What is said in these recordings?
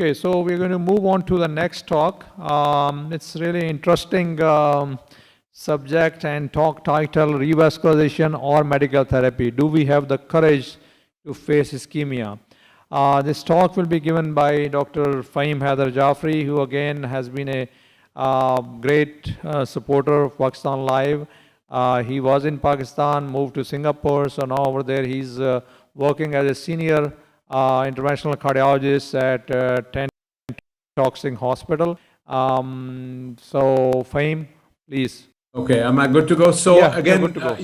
Okay, so we're going to move on to the next talk. It's really interesting subject and talk title, revascularization or medical therapy. Do we have the courage to face ischemia? This talk will be given by Dr. Fahim Haider Jafri, who again has been a great supporter of Pakistan Live. He was in Pakistan, moved to Singapore, so now over there he's working as a senior interventional cardiologist at 10 Toxing Hospital. So Fahim, please. Okay, am I good to go? So Yeah, again, good to go.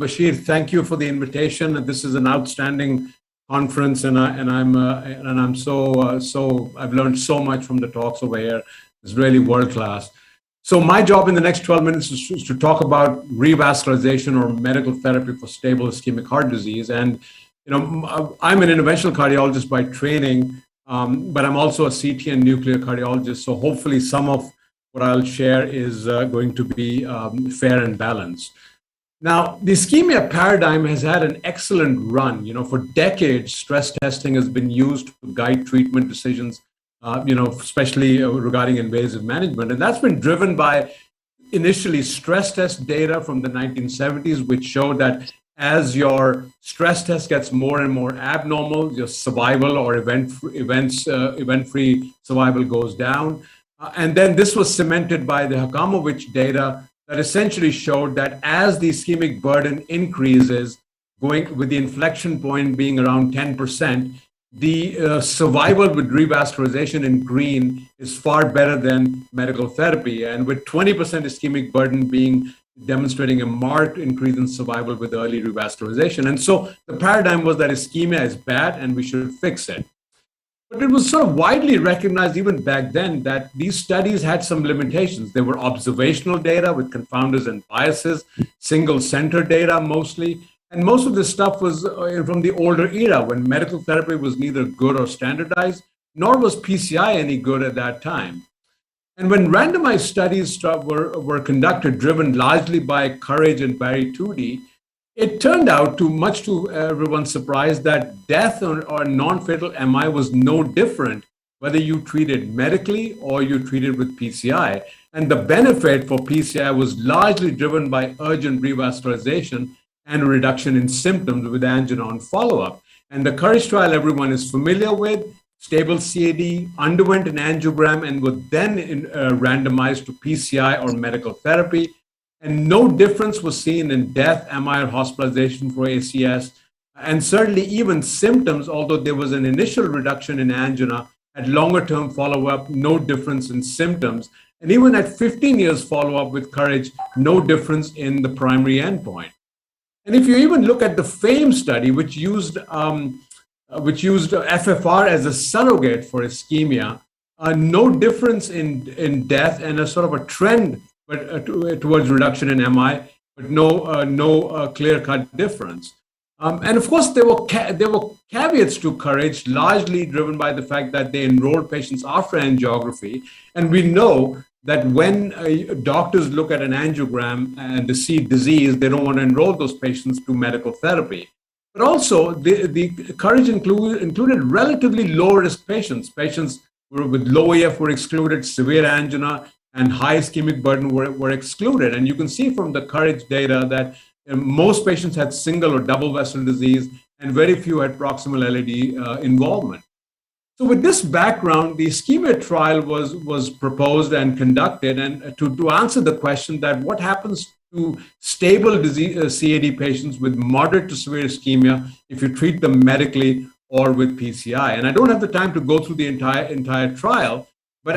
Bashir, thank you for the invitation. This is an outstanding conference, and I'm so I've learned so much from the talks over here. It's really world class. So my job in the next 12 minutes is to talk about revascularization or medical therapy for stable ischemic heart disease. And I'm an interventional cardiologist by training, but I'm also a CT and nuclear cardiologist. So hopefully some of what I'll share is going to be fair and balanced. Now, the ischemia paradigm has had an excellent run. For decades, stress testing has been used to guide treatment decisions, especially regarding invasive management. And that's been driven by initially stress test data from the 1970s, which showed that as your stress test gets more and more abnormal, your survival or event-free survival goes down. And then this was cemented by the Hakamovich data that essentially showed that as the ischemic burden increases, going with the inflection point being around 10%, the survival with revascularization in green is far better than medical therapy. And with 20% ischemic burden demonstrating a marked increase in survival with early revascularization. And so the paradigm was that ischemia is bad and we should fix it. But it was sort of widely recognized even back then that these studies had some limitations. They were observational data with confounders and biases, single center data mostly. And most of this stuff was from the older era when medical therapy was neither good or standardized, nor was PCI any good at that time. And when randomized studies were conducted, driven largely by Courage and Barry Toody, it turned out, much to everyone's surprise, that death or non-fatal MI was no different whether you treated medically or you treated with PCI. And the benefit for PCI was largely driven by urgent revascularization and a reduction in symptoms with angina on follow-up. And the Courage trial everyone is familiar with, stable CAD, underwent an angiogram, and was then randomized to PCI or medical therapy. And no difference was seen in death, MI, or hospitalization for ACS. And certainly even symptoms, although there was an initial reduction in angina, at longer-term follow-up, no difference in symptoms. And even at 15 years follow-up with Courage, no difference in the primary endpoint. And if you even look at the FAME study, which used FFR as a surrogate for ischemia, no difference in death and a sort of a trend towards reduction in MI, but no clear-cut difference. And of course, there were caveats to Courage, largely driven by the fact that they enrolled patients after angiography. And we know that when doctors look at an angiogram and they see disease, they don't want to enroll those patients to medical therapy. But also, the Courage included relatively low-risk patients. Patients with low EF were excluded, severe angina, and high ischemic burden were excluded. And you can see from the Courage data that most patients had single or double vessel disease, and very few had proximal LAD involvement. So with this background, the ischemia trial was proposed and conducted, and to answer the question that what happens to stable disease, CAD patients with moderate to severe ischemia if you treat them medically or with PCI. And I don't have the time to go through the entire trial, but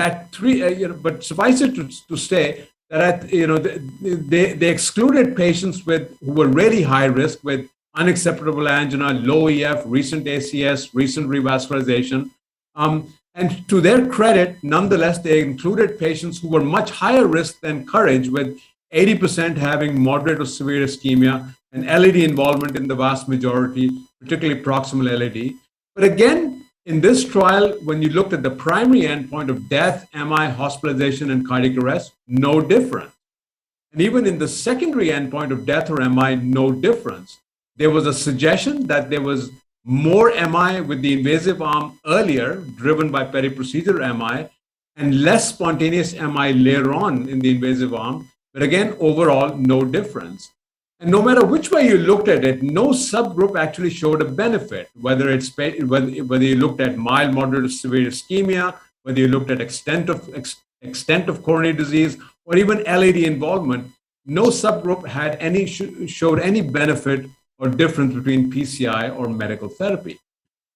but suffice it to say that they excluded patients who were really high risk with unacceptable angina, low EF, recent ACS, recent revascularization. And to their credit, nonetheless, they included patients who were much higher risk than Courage, with 80% having moderate or severe ischemia and LAD involvement in the vast majority, particularly proximal LAD. But again, in this trial, when you looked at the primary endpoint of death, MI, hospitalization, and cardiac arrest, no difference. And even in the secondary endpoint of death or MI, no difference. There was a suggestion that there was more MI with the invasive arm earlier, driven by peri-procedural MI, and less spontaneous MI later on in the invasive arm. But again, overall, no difference. And no matter which way you looked at it, no subgroup actually showed a benefit, whether you looked at mild, moderate, or severe ischemia, whether you looked at extent of coronary disease, or even LAD involvement. No subgroup had showed any benefit or difference between PCI or medical therapy.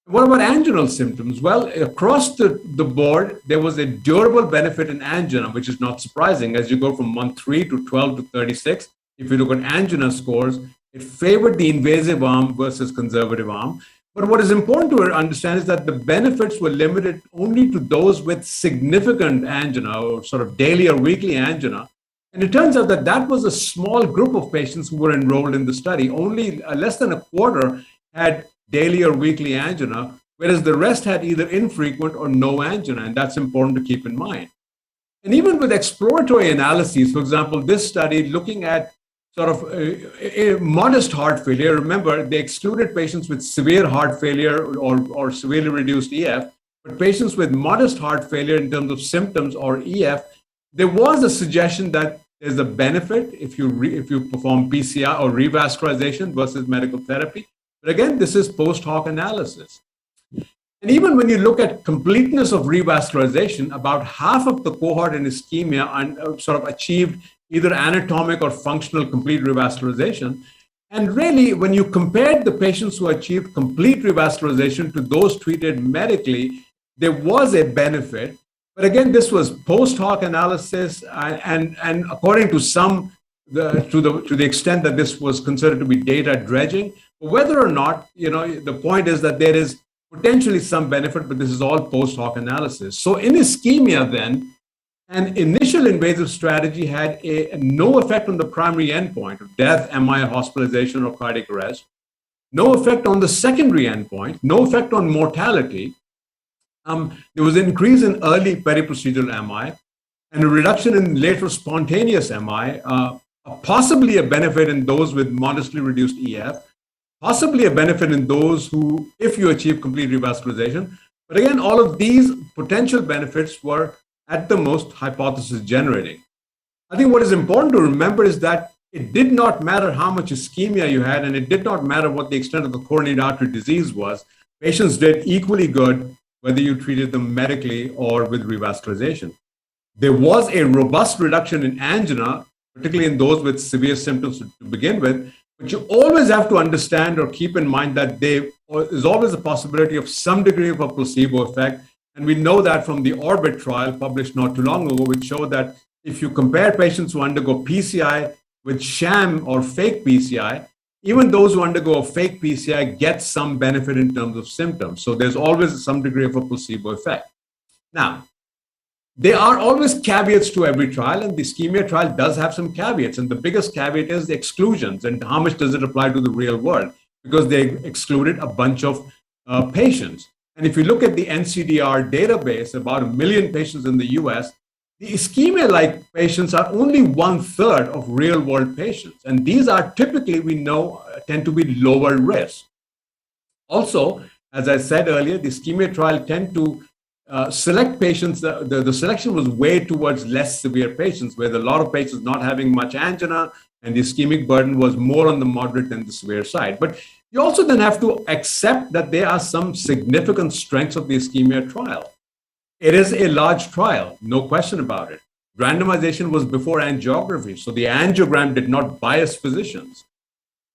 What about anginal symptoms? Well, across the board, there was a durable benefit in angina, which is not surprising. As you go from month 3 to 12 to 36, if you look at angina scores, it favored the invasive arm versus conservative arm. But what is important to understand is that the benefits were limited only to those with significant angina or sort of daily or weekly angina. And it turns out that that was a small group of patients who were enrolled in the study. Only less than a quarter had daily or weekly angina, whereas the rest had either infrequent or no angina, and that's important to keep in mind. And even with exploratory analyses, for example, this study looking at sort of a modest heart failure, remember, they excluded patients with severe heart failure or severely reduced EF, but patients with modest heart failure in terms of symptoms or EF, there was a suggestion that there's a benefit if you perform PCI or revascularization versus medical therapy. But again, this is post hoc analysis. And even when you look at completeness of revascularization, about half of the cohort in ischemia sort of achieved either anatomic or functional complete revascularization. And really, when you compared the patients who achieved complete revascularization to those treated medically, there was a benefit. But again, this was post hoc analysis, and according to some, to the extent that this was considered to be data dredging. Whether or not, the point is that there is potentially some benefit, but this is all post hoc analysis. So in ischemia, then, an initial invasive strategy had no effect on the primary endpoint of death, MI, hospitalization, or cardiac arrest. No effect on the secondary endpoint. No effect on mortality. There was an increase in early peri-procedural MI and a reduction in later spontaneous MI, possibly a benefit in those with modestly reduced EF, possibly a benefit in those who, if you achieve complete revascularization. But again, all of these potential benefits were at the most hypothesis generating. I think what is important to remember is that it did not matter how much ischemia you had, and it did not matter what the extent of the coronary artery disease was. Patients did equally good whether you treated them medically or with revascularization. There was a robust reduction in angina, particularly in those with severe symptoms to begin with, but you always have to understand or keep in mind that there is always a possibility of some degree of a placebo effect. And we know that from the Orbit trial published not too long ago, which showed that if you compare patients who undergo PCI with sham or fake PCI, even those who undergo a fake PCI get some benefit in terms of symptoms. So there's always some degree of a placebo effect. Now, there are always caveats to every trial, and the ischemia trial does have some caveats. And the biggest caveat is the exclusions and how much does it apply to the real world, because they excluded a bunch of patients. And if you look at the NCDR database, about 1 million patients in the US, the ischemia-like patients are only 1/3 of real-world patients. And these are typically, we know, tend to be lower risk. Also, as I said earlier, the ischemia trial tend to select patients. The selection was way towards less severe patients, with a lot of patients not having much angina, and the ischemic burden was more on the moderate than the severe side. But you also then have to accept that there are some significant strengths of the ischemia trial. It is a large trial, no question about it. Randomization was before angiography, so the angiogram did not bias physicians.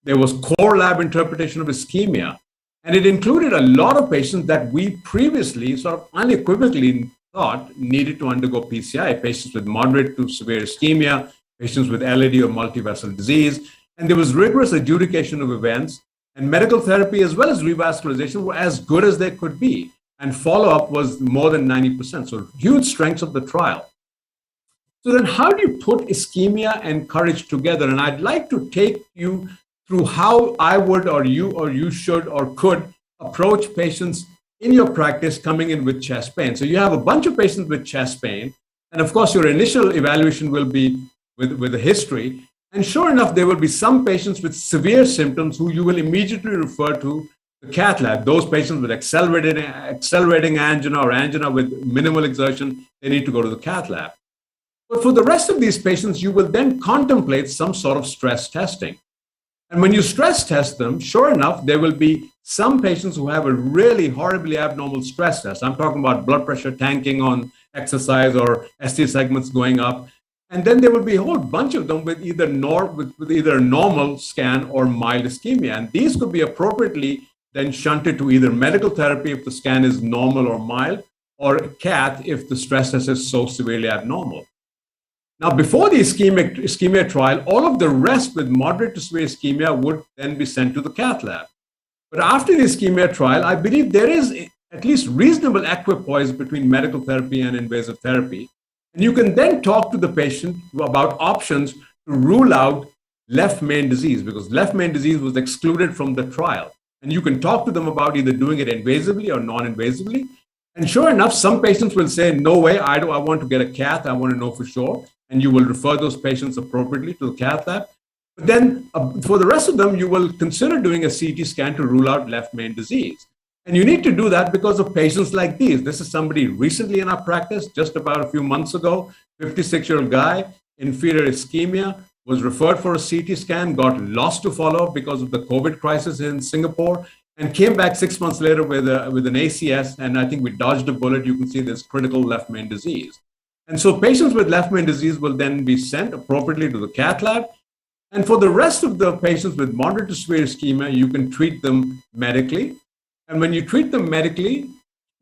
There was core lab interpretation of ischemia, and it included a lot of patients that we previously sort of unequivocally thought needed to undergo PCI, patients with moderate to severe ischemia, patients with LAD or multivessel disease, and there was rigorous adjudication of events, and medical therapy as well as revascularization were as good as they could be. And follow-up was more than 90%. So huge strengths of the trial. So then how do you put ischemia and courage together? And I'd like to take you through how I would, or you should, or could approach patients in your practice coming in with chest pain. So you have a bunch of patients with chest pain. And of course, your initial evaluation will be with a history. And sure enough, there will be some patients with severe symptoms who you will immediately refer to the cath lab. Those patients with accelerating angina or angina with minimal exertion, they need to go to the cath lab. But for the rest of these patients, you will then contemplate some sort of stress testing. And when you stress test them, sure enough, there will be some patients who have a really horribly abnormal stress test. I'm talking about blood pressure tanking on exercise or ST segments going up. And then there will be a whole bunch of them with either a normal scan or mild ischemia. And these could be appropriately then shunted to either medical therapy if the scan is normal or mild, or cath if the stress test is so severely abnormal. Now, before the ischemia trial, all of the rest with moderate to severe ischemia would then be sent to the cath lab. But after the ischemia trial, I believe there is at least reasonable equipoise between medical therapy and invasive therapy. And you can then talk to the patient about options to rule out left main disease, because left main disease was excluded from the trial. And you can talk to them about either doing it invasively or non-invasively. And sure enough, some patients will say, no way, I want to get a cath, I want to know for sure. And you will refer those patients appropriately to the cath lab. But then for the rest of them, you will consider doing a CT scan to rule out left main disease. And you need to do that because of patients like these. This is somebody recently in our practice, just about a few months ago, 56-year-old guy, inferior ischemia, was referred for a CT scan, got lost to follow-up because of the COVID crisis in Singapore, and came back 6 months later with an ACS, and I think we dodged a bullet. You can see this critical left main disease. And so patients with left main disease will then be sent appropriately to the cath lab. And for the rest of the patients with moderate to severe ischemia, you can treat them medically. And when you treat them medically,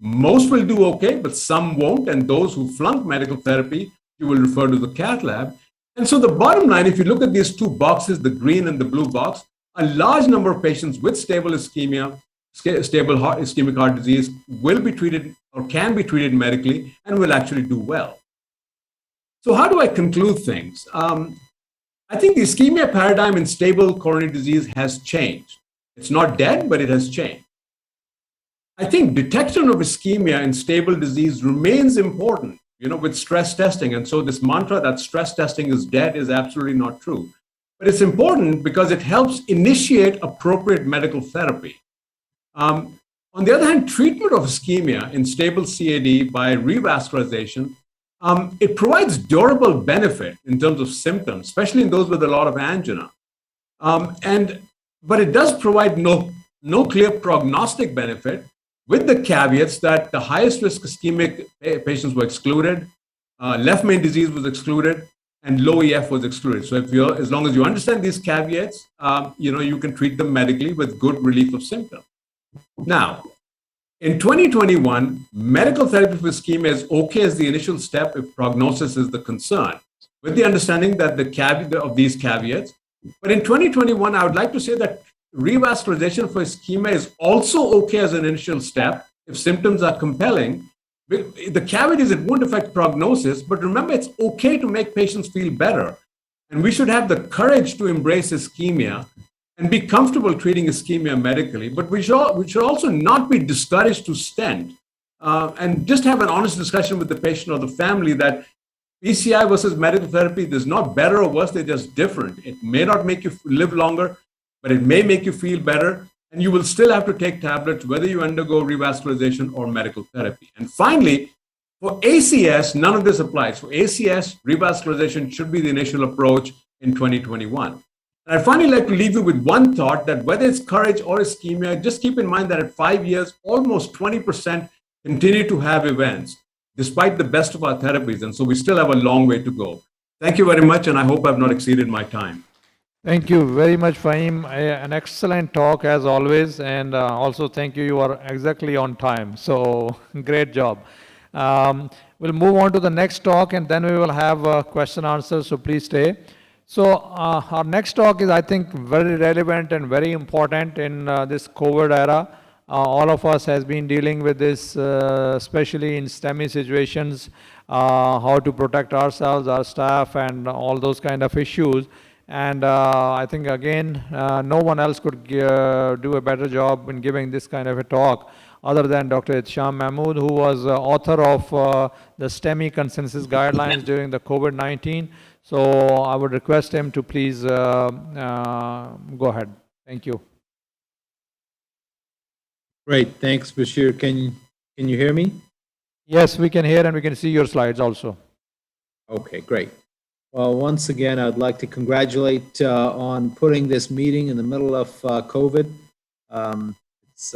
most will do okay, but some won't. And those who flunk medical therapy, you will refer to the cath lab. And so the bottom line, if you look at these two boxes, the green and the blue box, a large number of patients with stable ischemia, ischemic heart disease will be treated or can be treated medically and will actually do well. So how do I conclude things? I think the ischemia paradigm in stable coronary disease has changed. It's not dead, but it has changed. I think detection of ischemia in stable disease remains important, with stress testing. And so this mantra that stress testing is dead is absolutely not true. But it's important because it helps initiate appropriate medical therapy. On the other hand, treatment of ischemia in stable CAD by revascularization, it provides durable benefit in terms of symptoms, especially in those with a lot of angina. But it does provide no clear prognostic benefit, with the caveats that the highest risk ischemic patients were excluded, left main disease was excluded, and low EF was excluded. So as long as you understand these caveats, you can treat them medically with good relief of symptoms. Now, in 2021, medical therapy for ischemia is okay as the initial step if prognosis is the concern, with the understanding that the caveat of these caveats. But in 2021, I would like to say that revascularization for ischemia is also okay as an initial step if symptoms are compelling. The caveat is it won't affect prognosis, but remember, it's okay to make patients feel better. And we should have the courage to embrace ischemia and be comfortable treating ischemia medically. But we should also not be discouraged to stent and just have an honest discussion with the patient or the family that PCI versus medical therapy, there's not better or worse, they're just different. It may not make you live longer, but it may make you feel better. And you will still have to take tablets, whether you undergo revascularization or medical therapy. And finally, for ACS, none of this applies. For ACS, revascularization should be the initial approach in 2021. And I'd finally like to leave you with one thought that whether it's courage or ischemia, just keep in mind that at 5 years, almost 20% continue to have events, despite the best of our therapies. And so we still have a long way to go. Thank you very much, and I hope I've not exceeded my time. Thank you very much, Fahim. An excellent talk as always, and also thank you. You are exactly on time. So great job. We'll move on to the next talk, and then we will have question answers. So please stay. So our next talk is, I think, very relevant and very important in this COVID era. All of us has been dealing with this, especially in STEMI situations, how to protect ourselves, our staff, and all those kind of issues. And I think, again, no one else could do a better job in giving this kind of a talk other than Dr. Itsham Mahmood, who was author of the STEMI consensus guidelines during the COVID-19. So I would request him to please go ahead. Thank you. Great, thanks, Bashir. Can you hear me? Yes, we can hear and we can see your slides also. Okay, great. Well, once again, I'd like to congratulate on putting this meeting in the middle of COVID. It's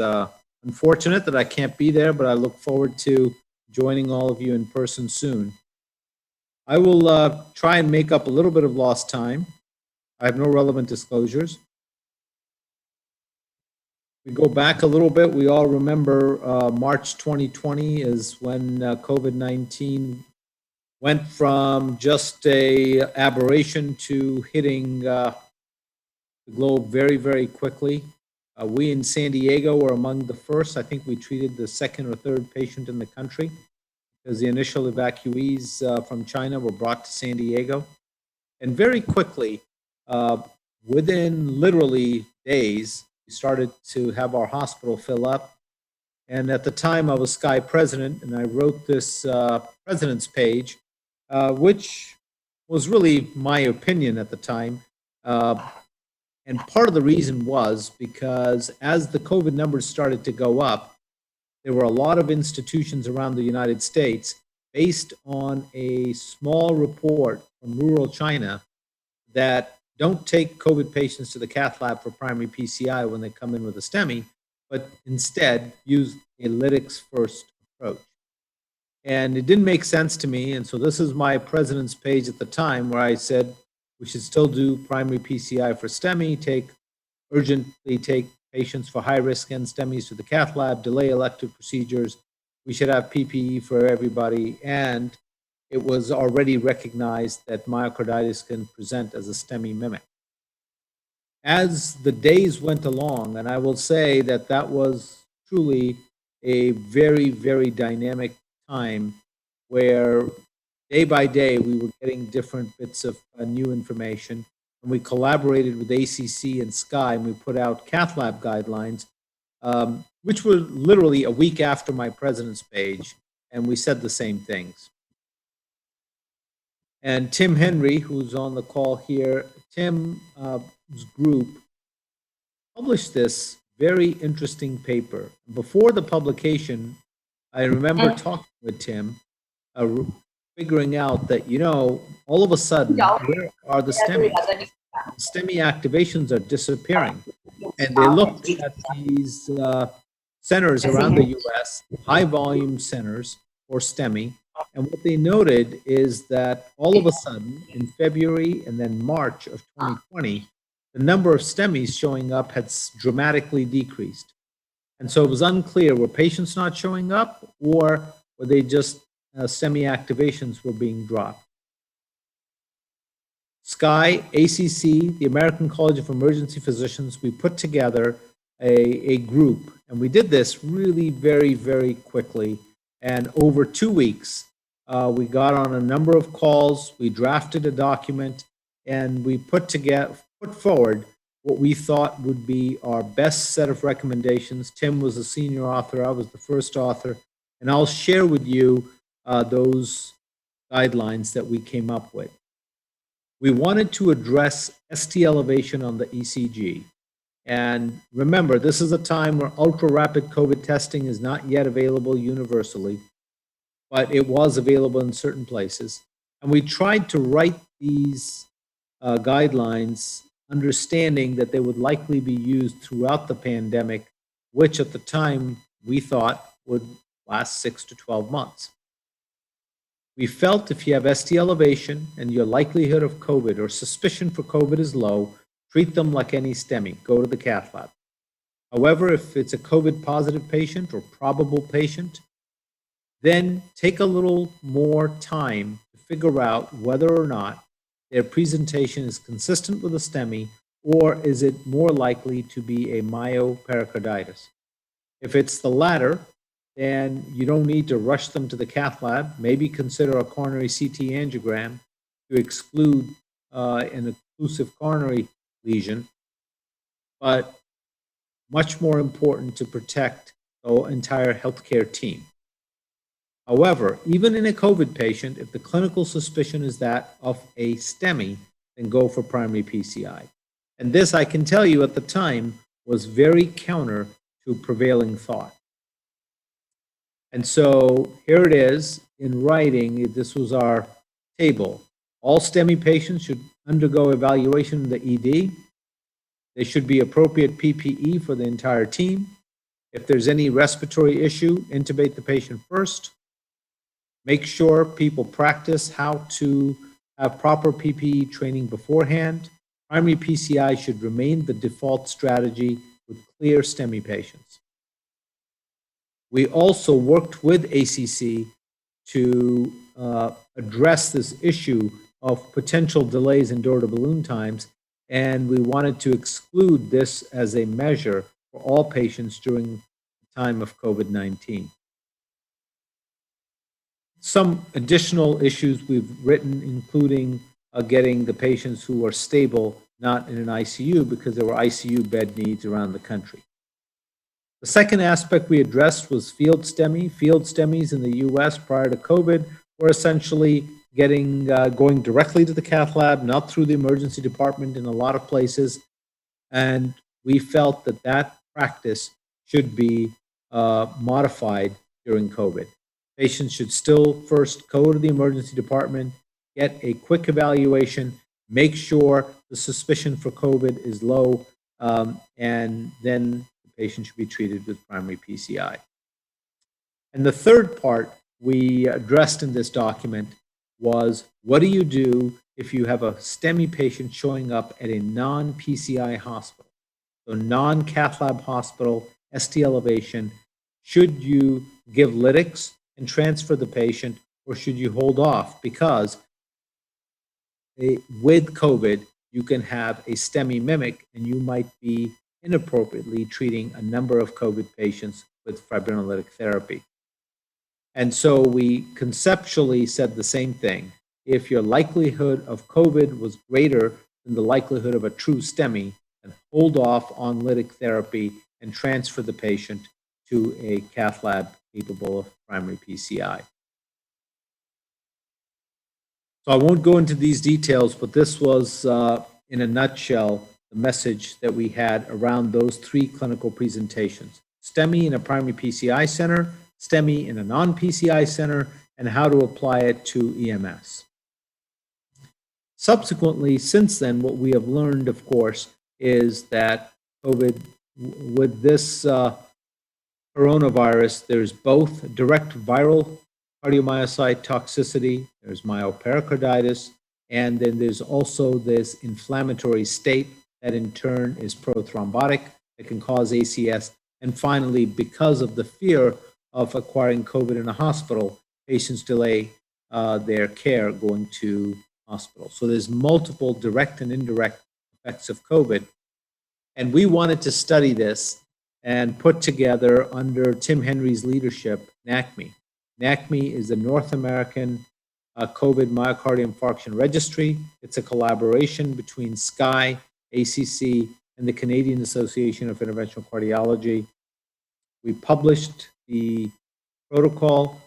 unfortunate that I can't be there, but I look forward to joining all of you in person soon. I will try and make up a little bit of lost time. I have no relevant disclosures. We go back a little bit. We all remember March 2020 is when COVID-19 went from just a aberration to hitting the globe very, very quickly. We in San Diego were among the first. I think we treated the second or third patient in the country because the initial evacuees from China were brought to San Diego. And very quickly, within literally days, we started to have our hospital fill up. And at the time, I was Sky president, and I wrote this president's page, which was really my opinion at the time. And part of the reason was because as the COVID numbers started to go up, there were a lot of institutions around the United States based on a small report from rural China that don't take COVID patients to the cath lab for primary PCI when they come in with a STEMI, but instead use a lytics first approach. And it didn't make sense to me. And so this is my president's page at the time where I said we should still do primary PCI for STEMI, urgently take patients for high risk and STEMIs to the cath lab, delay elective procedures. We should have PPE for everybody. And it was already recognized that myocarditis can present as a STEMI mimic. As the days went along, and I will say that that was truly a very, very dynamic time where day by day we were getting different bits of new information, and we collaborated with ACC and Sky, and we put out cath lab guidelines, which were literally a week after my president's page, and we said the same things. And Tim Henry, who's on the call here, Tim's group published this very interesting paper. Before the publication, I remember talking with Tim, figuring out that, you know, all of a sudden, where are the STEMIs? STEMI activations are disappearing. And they looked at these centers around the US, high volume centers for STEMI. And what they noted is that all of a sudden, in February and then March of 2020, the number of STEMIs showing up had dramatically decreased. And so it was unclear, were patients not showing up, or were they just STEMI activations were being dropped? Sky, ACC, the American College of Emergency Physicians, we put together a group, and we did this really very, very quickly. And over 2 weeks, we got on a number of calls, we drafted a document, and we put forward what we thought would be our best set of recommendations. Tim was the senior author, I was the first author, and I'll share with you those guidelines that we came up with. We wanted to address ST elevation on the ECG. And remember, this is a time where ultra-rapid COVID testing is not yet available universally, but it was available in certain places. And we tried to write these guidelines understanding that they would likely be used throughout the pandemic, which at the time we thought would last 6 to 12 months. We felt if you have ST elevation and your likelihood of COVID or suspicion for COVID is low, treat them like any STEMI, go to the cath lab. However, if it's a COVID positive patient or probable patient, then take a little more time to figure out whether or not their presentation is consistent with a STEMI, or is it more likely to be a myopericarditis. If it's the latter, then you don't need to rush them to the cath lab. Maybe consider a coronary CT angiogram to exclude an occlusive coronary lesion, but much more important to protect the entire healthcare team. However, even in a COVID patient, if the clinical suspicion is that of a STEMI, then go for primary PCI. And this, I can tell you at the time, was very counter to prevailing thought. And so here it is in writing. This was our table. All STEMI patients should undergo evaluation in the ED. There should be appropriate PPE for the entire team. If there's any respiratory issue, intubate the patient first. Make sure people practice how to have proper PPE training beforehand. Primary PCI should remain the default strategy with clear STEMI patients. We also worked with ACC to address this issue of potential delays in door-to-balloon times, and we wanted to exclude this as a measure for all patients during the time of COVID-19. Some additional issues we've written, including getting the patients who are stable not in an ICU, because there were ICU bed needs around the country. The second aspect we addressed was field STEMI. Field STEMIs in the US prior to COVID were essentially going directly to the cath lab, not through the emergency department in a lot of places. And we felt that that practice should be modified during COVID. Patients should still first go to the emergency department, get a quick evaluation, make sure the suspicion for COVID is low, and then the patient should be treated with primary PCI. And the third part we addressed in this document was, what do you do if you have a STEMI patient showing up at a non-PCI hospital? So non-cath lab hospital, ST elevation, should you give lytics and transfer the patient, or should you hold off? Because with COVID, you can have a STEMI mimic, and you might be inappropriately treating a number of COVID patients with fibrinolytic therapy. And so we conceptually said the same thing. If your likelihood of COVID was greater than the likelihood of a true STEMI, then hold off on lytic therapy and transfer the patient to a cath lab capable of primary PCI. So I won't go into these details, but this was, in a nutshell, the message that we had around those three clinical presentations: STEMI in a primary PCI center, STEMI in a non-PCI center, and how to apply it to EMS. Subsequently, since then, what we have learned, of course, is that COVID, with this coronavirus, there's both direct viral cardiomyocyte toxicity, there's myopericarditis, and then there's also this inflammatory state that in turn is prothrombotic, that can cause ACS. And finally, because of the fear of acquiring COVID in a hospital, patients delay their care going to hospital. So there's multiple direct and indirect effects of COVID. And we wanted to study this and put together, under Tim Henry's leadership, NACME. NACME is the North American COVID Myocardial Infarction Registry. It's a collaboration between SCI, ACC, and the Canadian Association of Interventional Cardiology. We published the protocol,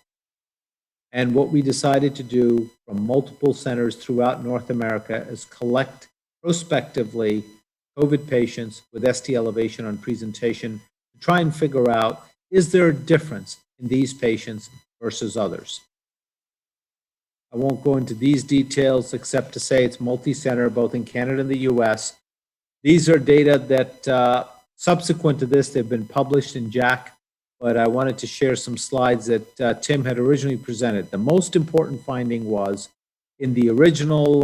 and what we decided to do from multiple centers throughout North America is collect prospectively COVID patients with ST elevation on presentation to try and figure out, is there a difference in these patients versus others? I won't go into these details except to say it's multi-center, both in Canada and the US. These are data that subsequent to this, they've been published in JACC, but I wanted to share some slides that Tim had originally presented. The most important finding was, in the original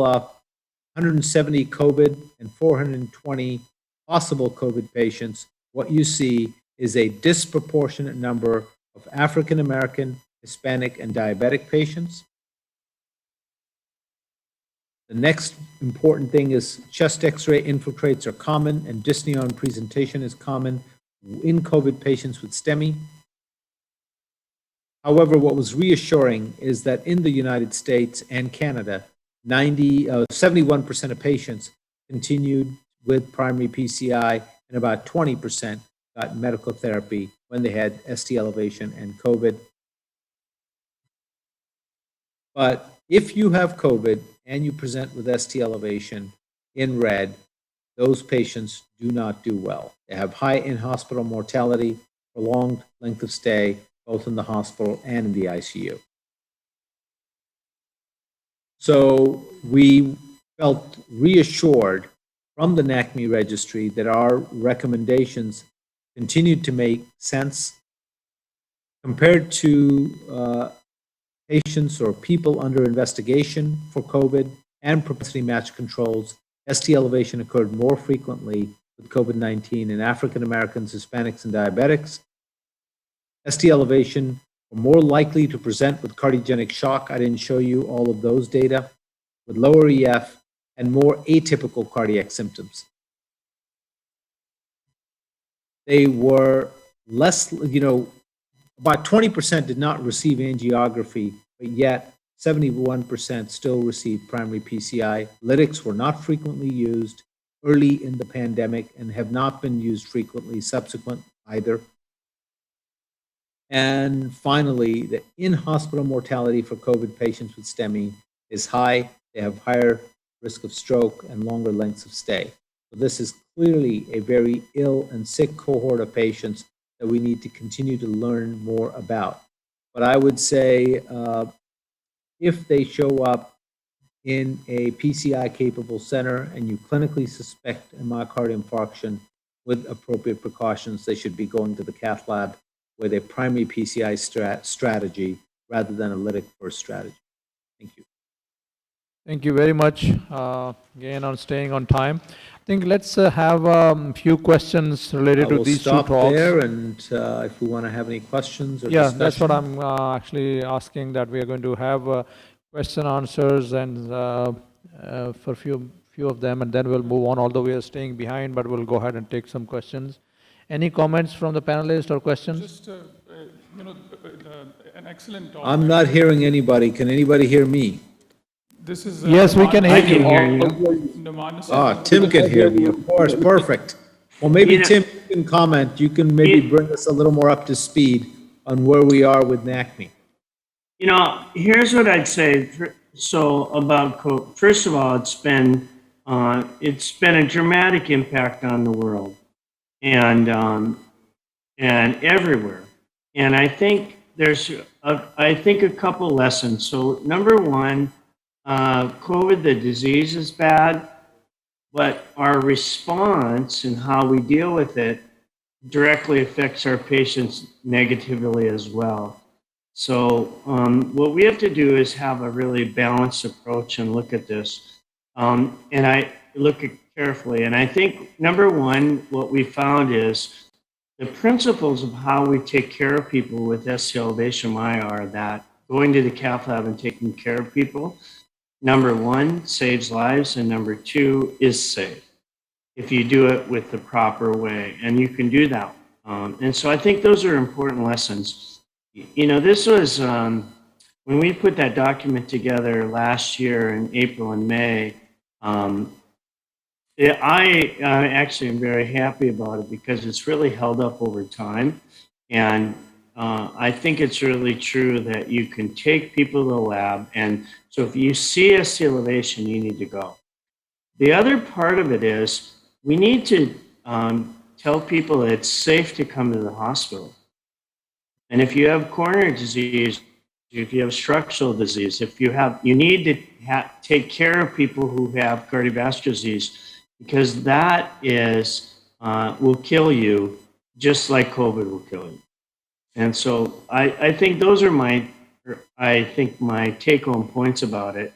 170 COVID and 420 possible COVID patients, what you see is a disproportionate number of African American, Hispanic, and diabetic patients. The next important thing is chest X-ray infiltrates are common, and dyspnea on presentation is common in COVID patients with STEMI. However, what was reassuring is that in the United States and Canada, 71% of patients continued with primary PCI, and about 20% got medical therapy when they had ST elevation and COVID. But if you have COVID and you present with ST elevation in red, those patients do not do well. They have high in-hospital mortality, prolonged length of stay, both in the hospital and in the ICU. So we felt reassured from the NACME registry that our recommendations continued to make sense compared to patients or people under investigation for COVID and propensity match controls. ST elevation occurred more frequently with COVID-19 in African Americans, Hispanics, and diabetics. ST elevation were more likely to present with cardiogenic shock. I didn't show you all of those data, with lower EF and more atypical cardiac symptoms. They were less, about 20% did not receive angiography, but yet 71% still received primary PCI. Lytics were not frequently used early in the pandemic and have not been used frequently subsequent either. And finally, the in-hospital mortality for COVID patients with STEMI is high. They have higher risk of stroke and longer lengths of stay. So this is clearly a very ill and sick cohort of patients that we need to continue to learn more about. But I would say if they show up in a PCI-capable center and you clinically suspect a myocardial infarction with appropriate precautions, they should be going to the cath lab with a primary PCI strategy rather than a lytic-first strategy. Thank you. Thank you very much, again, on staying on time. I think let's have a few questions related to these two We'll stop talks. there, and if we want to have any questions or Yeah, discussion. that's what I'm actually asking, that we are going to have question answers and for few of them, and then we'll move on, although we are staying behind, but we'll go ahead and take some questions. Any comments from the panelists or questions? Just, an excellent talk. I'm not hearing anybody. Can anybody hear me? This is. Yes, we can hear you. Tim can hear me, of course, perfect. Well, maybe Tim, you can comment. You can maybe bring us a little more up to speed on where we are with NACME. Here's what I'd say. So about COVID, first of all, it's been a dramatic impact on the world and everywhere. And I think there's a couple lessons. So number one, COVID, the disease is bad, but our response and how we deal with it directly affects our patients negatively as well. So what we have to do is have a really balanced approach and look at this. And I look at carefully. And I think, number one, what we found is the principles of how we take care of people with ST elevation are that going to the cath lab and taking care of people, number one, saves lives, and number two, is safe if you do it with the proper way. And you can do that. And so I think those are important lessons. This was, when we put that document together last year in April and May, I actually am very happy about it because it's really held up over time. And I think it's really true that you can take people to the lab. And so if you see ST elevation, you need to go. The other part of it is we need to tell people that it's safe to come to the hospital. And if you have coronary disease, if you have structural disease, you need to take care of people who have cardiovascular disease, because that will kill you just like COVID will kill you. And so I think those are my take-home points about it.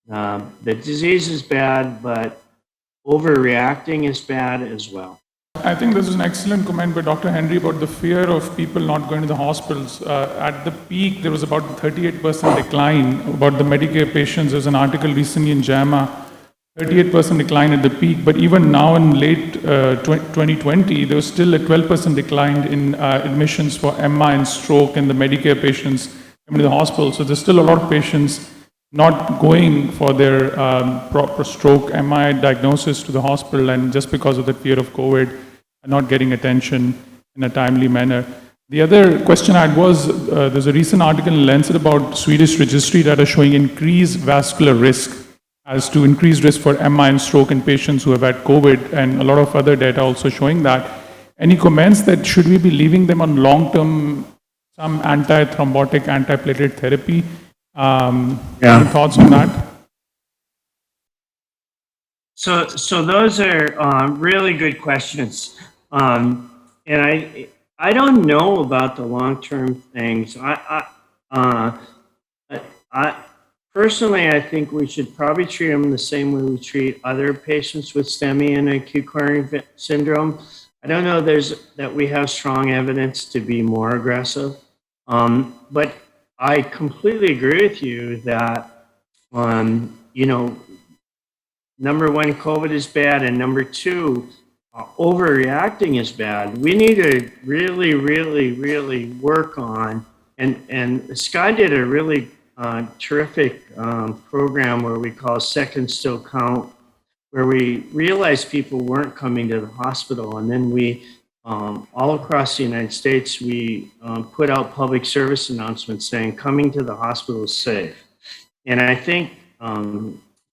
The disease is bad, but overreacting is bad as well. I think this is an excellent comment by Dr. Henry about the fear of people not going to the hospitals. At the peak, there was about 38% decline about the Medicare patients. There was an article recently in JAMA, 38% decline at the peak, but even now in late 2020, there was still a 12% decline in admissions for MI and stroke and the Medicare patients coming to the hospital. So there's still a lot of patients not going for their proper stroke MI diagnosis to the hospital, and just because of the fear of COVID, not getting attention in a timely manner. The other question I had was, there's a recent article in Lancet about Swedish registry data showing increased vascular risk as to increased risk for MI and stroke in patients who have had COVID, and a lot of other data also showing that. Any comments that should we be leaving them on long-term, some anti-thrombotic, antiplatelet therapy? Any thoughts on that? So those are really good questions, and I don't know about the long-term things. I personally, I think we should probably treat them the same way we treat other patients with STEMI and acute coronary syndrome. I don't know that we have strong evidence to be more aggressive, but I completely agree with you that number one, COVID is bad, and number two, overreacting is bad. We need to really, really, really work on, and Sky did a really terrific program where we call Seconds Still Count, where we realized people weren't coming to the hospital, and then we, all across the United States, we put out public service announcements saying coming to the hospital is safe. And I think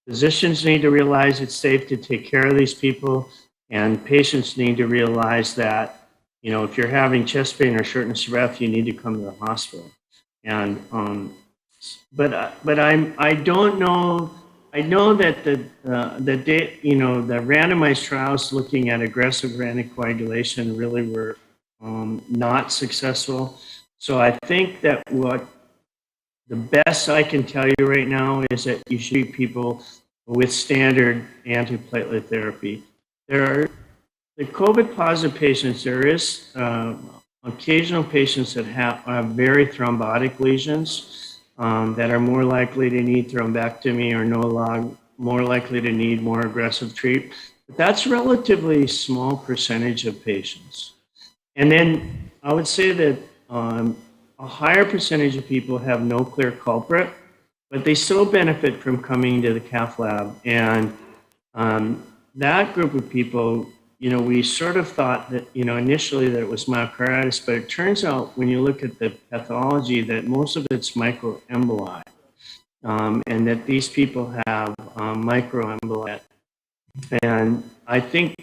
physicians need to realize it's safe to take care of these people, and patients need to realize that, if you're having chest pain or shortness of breath, you need to come to the hospital. And but I don't know. I know that the randomized trials looking at aggressive anticoagulation really were not successful. So I think that what the best I can tell you right now is that you should treat people with standard antiplatelet therapy. There are the COVID positive patients. There is occasional patients that have very thrombotic lesions that are more likely to need thrombectomy or more likely to need more aggressive treatment. But that's a relatively small percentage of patients. And then I would say that a higher percentage of people have no clear culprit, but they still benefit from coming to the cath lab. And that group of people, we sort of thought that, initially that it was myocarditis, but it turns out when you look at the pathology that most of it's microemboli, and that these people have microemboli. And I think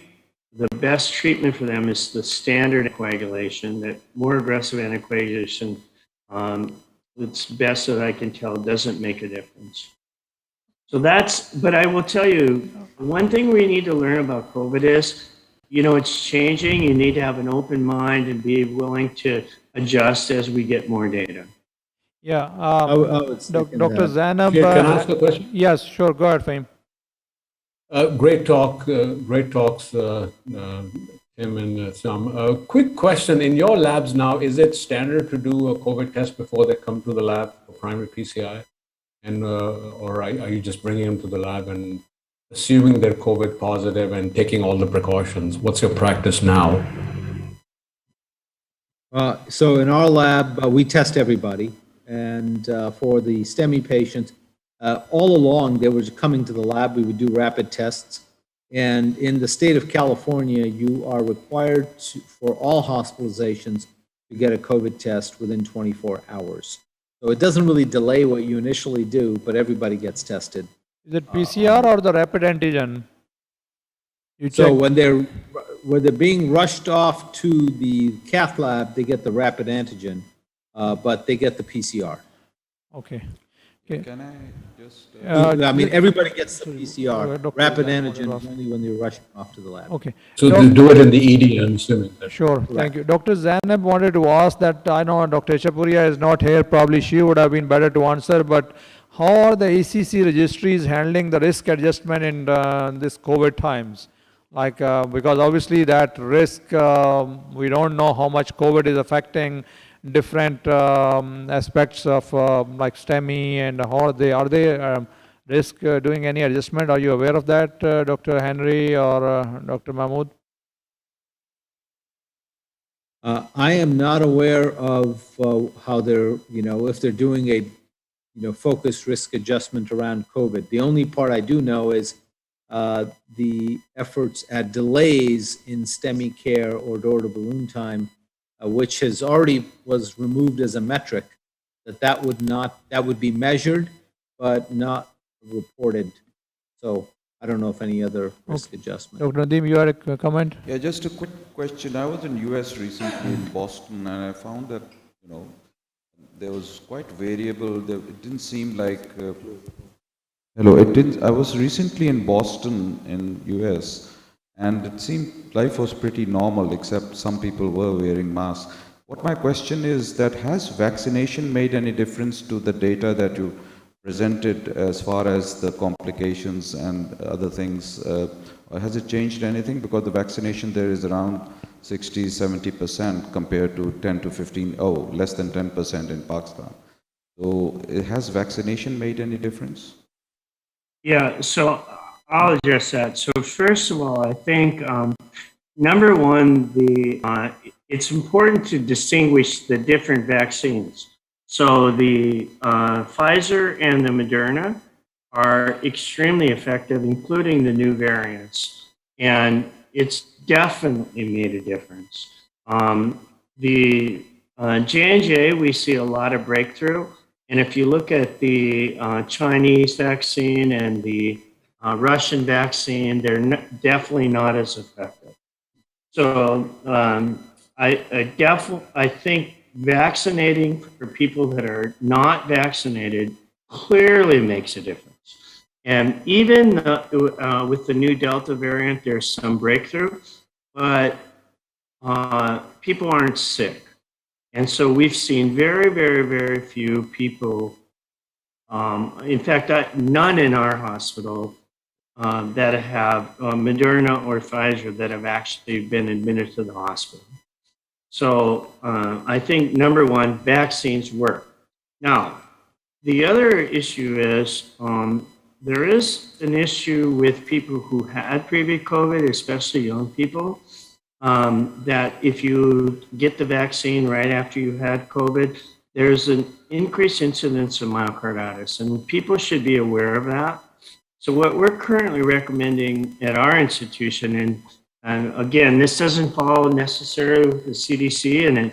the best treatment for them is the standard anticoagulation, that more aggressive anticoagulation, it's best that I can tell, doesn't make a difference. So but I will tell you, one thing we need to learn about COVID is, it's changing. You need to have an open mind and be willing to adjust as we get more data. Yeah. Dr. Dr. Zainab. Can I ask a question? Yes, sure. Go ahead, Fahim. Great talk, great talks, Tim and Sam. Quick question: in your labs now, is it standard to do a COVID test before they come to the lab for primary PCI, and or are you just bringing them to the lab and assuming they're COVID positive and taking all the precautions? What's your practice now? So in our lab, we test everybody, and for the STEMI patients. All along, they were coming to the lab. We would do rapid tests. And in the state of California, you are required for all hospitalizations to get a COVID test within 24 hours. So it doesn't really delay what you initially do, but everybody gets tested. Is it PCR or the rapid antigen? So when they're being rushed off to the cath lab, they get the rapid antigen, but they get the PCR. Okay. Can I just... I mean, everybody gets the PCR. Rapid antigen only when they're rushing off to the lab. Okay. So they do it in the ED, I'm assuming. Sure. Thank you. Dr. Zainab wanted to ask that, I know Dr. Chapuria is not here. Probably she would have been better to answer, but how are the ACC registries handling the risk adjustment in this COVID times? Like, because obviously that risk, we don't know how much COVID is affecting different aspects of like STEMI, and how are they risk doing any adjustment? Are you aware of that, Dr. Henry or Dr. Mahmood? I am not aware of how they're, if they're doing a, focused risk adjustment around COVID. The only part I do know is the efforts at delays in STEMI care or door-to-balloon time, which has already was removed as a metric, that would be measured, but not reported. So I don't know if any other risk adjustment. Dr. Nadeem, you had a comment? Yeah, just a quick question. I was in US recently in Boston, and I found that, you know, there was quite variable. It didn't seem like. Hello, it did. I was recently in Boston in US, and it seemed life was pretty normal, except some people were wearing masks. What my question is that has vaccination made any difference to the data that you presented as far as the complications and other things? Or has it changed anything? Because the vaccination there is around 60, 70% compared to 10 to 15, less than 10% in Pakistan. So has vaccination made any difference? Yeah, so I'll address that. So first of all, I think number one, it's important to distinguish the different vaccines. So the Pfizer and the Moderna are extremely effective, including the new variants, and it's definitely made a difference. The J&J, we see a lot of breakthrough. And if you look at the Chinese vaccine and the Russian vaccine, they're definitely not as effective. So I think vaccinating for people that are not vaccinated clearly makes a difference. And even with the new Delta variant, there's some breakthrough, but people aren't sick. And so we've seen very, very, very few people, in fact, none in our hospital that have Moderna or Pfizer that have actually been admitted to the hospital. So I think, number one, vaccines work. Now, the other issue is there is an issue with people who had previous COVID, especially young people, that if you get the vaccine right after you had COVID, there's an increased incidence of myocarditis, and people should be aware of that. So what we're currently recommending at our institution, and again, this doesn't follow necessarily with the CDC, and